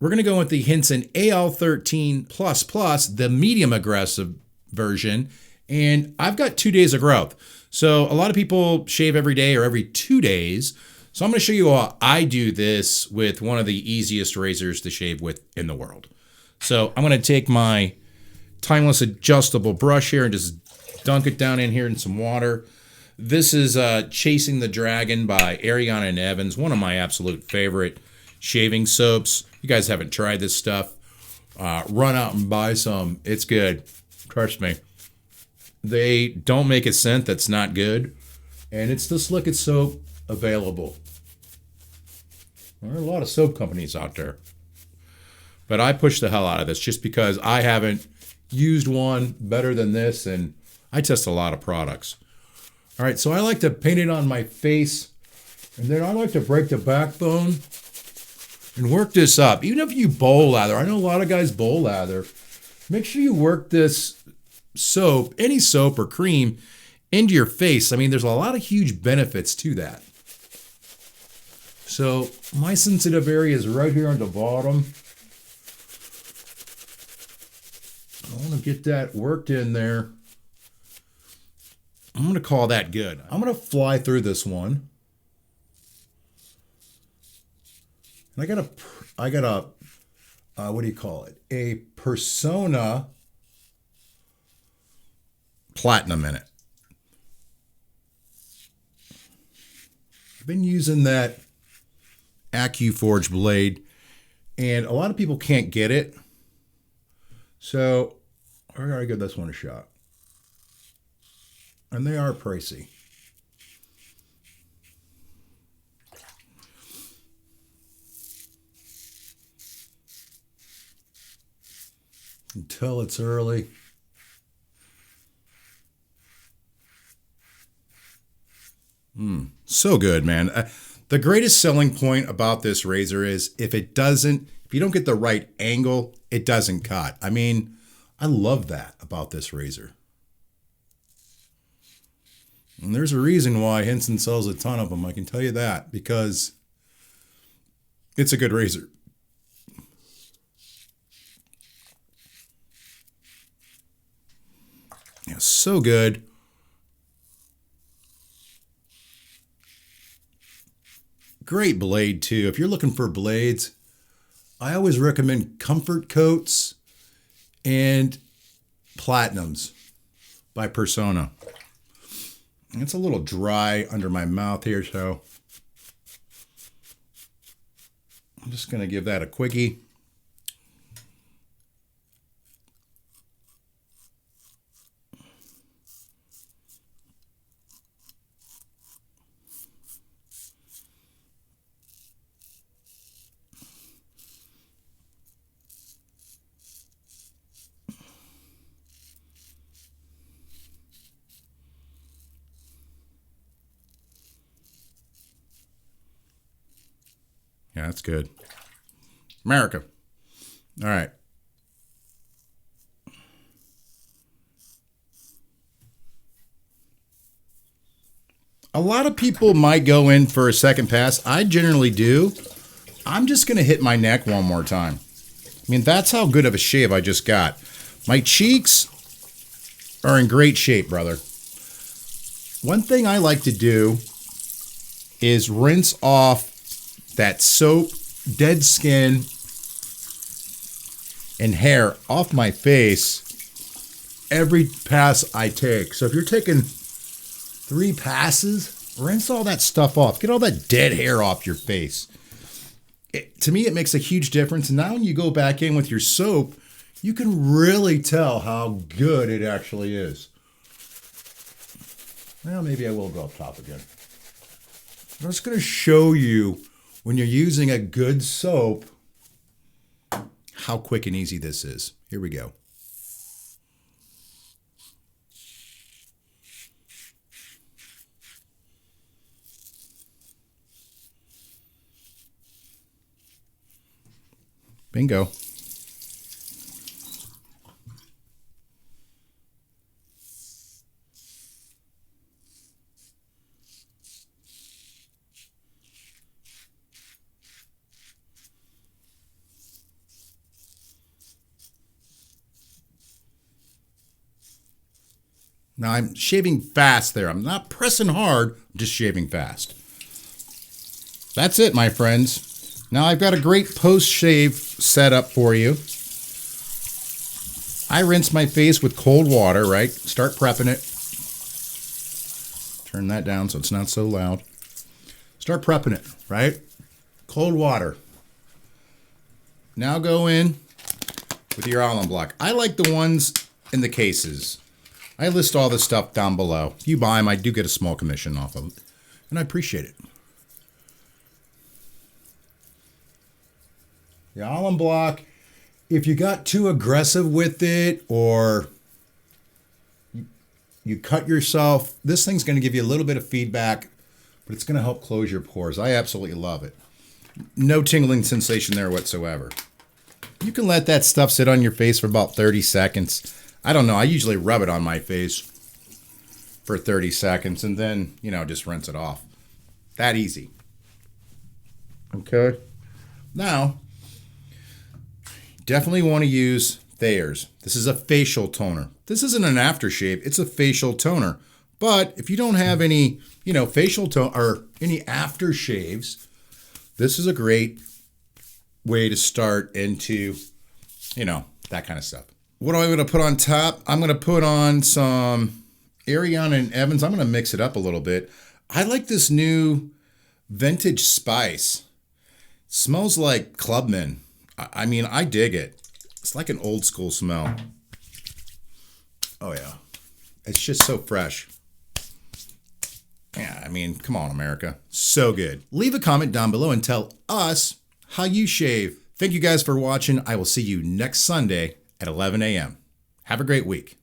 We're going to go with the Henson AL13 the medium aggressive version. And I've got 2 days of growth. So a lot of people shave every day or every 2 days. So I'm going to show you how I do this with one of the easiest razors to shave with in the world. So I'm going to take my timeless adjustable brush here and just dunk it down in here in some water. This is Chasing the Dragon by Ariana and Evans, one of my absolute favorite shaving soaps. You guys haven't tried this stuff, run out and buy some. It's good. Trust me. They don't make a scent that's not good, and it's the slickest soap available. There are a lot of soap companies out there, but I push the hell out of this just because I haven't used one better than this, and I test a lot of products. All right, so I like to paint it on my face, and then I like to break the backbone and work this up. Even if you bowl lather, I know a lot of guys bowl lather. Make sure you work this soap, any soap or cream, into your face. I mean, there's a lot of huge benefits to that. So my sensitive area is right here on the bottom. I want to get that worked in there. I'm going to call that good. I'm going to fly through this one. And I got a what do you call it? A Persona Platinum in it. I've been using that AccuForge blade, and a lot of people can't get it. So I gotta give this one a shot. And they are pricey. Until it's early. So good, man. The greatest selling point about this razor is if you don't get the right angle, it doesn't cut. I mean, I love that about this razor. And there's a reason why Henson sells a ton of them, I can tell you that, because it's a good razor. Yeah, so good. Great blade too. If you're looking for blades, I always recommend Comfort Coats and Platinums by Persona. It's a little dry under my mouth here, so I'm just going to give that a quickie. Yeah, that's good. America. All right. A lot of people might go in for a second pass. I generally do. I'm just going to hit my neck one more time. I mean, that's how good of a shave I just got. My cheeks are in great shape, brother. One thing I like to do is rinse off that soap, dead skin, and hair off my face every pass I take. So if you're taking 3 passes, rinse all that stuff off. Get all that dead hair off your face. To me, it makes a huge difference. And now when you go back in with your soap, you can really tell how good it actually is. Well, maybe I will go up top again. I'm just going to show you, when you're using a good soap, how quick and easy this is. Here we go. Bingo. Now I'm shaving fast there. I'm not pressing hard, I'm just shaving fast. That's it, my friends. Now I've got a great post-shave setup for you. I rinse my face with cold water, right? Start prepping it. Turn that down so it's not so loud. Start prepping it, right? Cold water. Now go in with your alum block. I like the ones in the cases. I list all this stuff down below. If you buy them, I do get a small commission off of it. And I appreciate it. The alum block, if you got too aggressive with it or you cut yourself, this thing's going to give you a little bit of feedback, but it's going to help close your pores. I absolutely love it. No tingling sensation there whatsoever. You can let that stuff sit on your face for about 30 seconds. I don't know. I usually rub it on my face for 30 seconds and then, just rinse it off. That easy. Okay. Now, definitely want to use Thayer's. This is a facial toner. This isn't an aftershave. It's a facial toner. But if you don't have any, facial toner or any aftershaves, this is a great way to start into, that kind of stuff. What am I going to put on top? I'm going to put on some Ariana and Evans. I'm going to mix it up a little bit. I like this new vintage spice. It smells like Clubman. I dig it. It's like an old school smell. Oh, yeah. It's just so fresh. Yeah, come on, America. So good. Leave a comment down below and tell us how you shave. Thank you guys for watching. I will see you next Sunday at 11 a.m. Have a great week.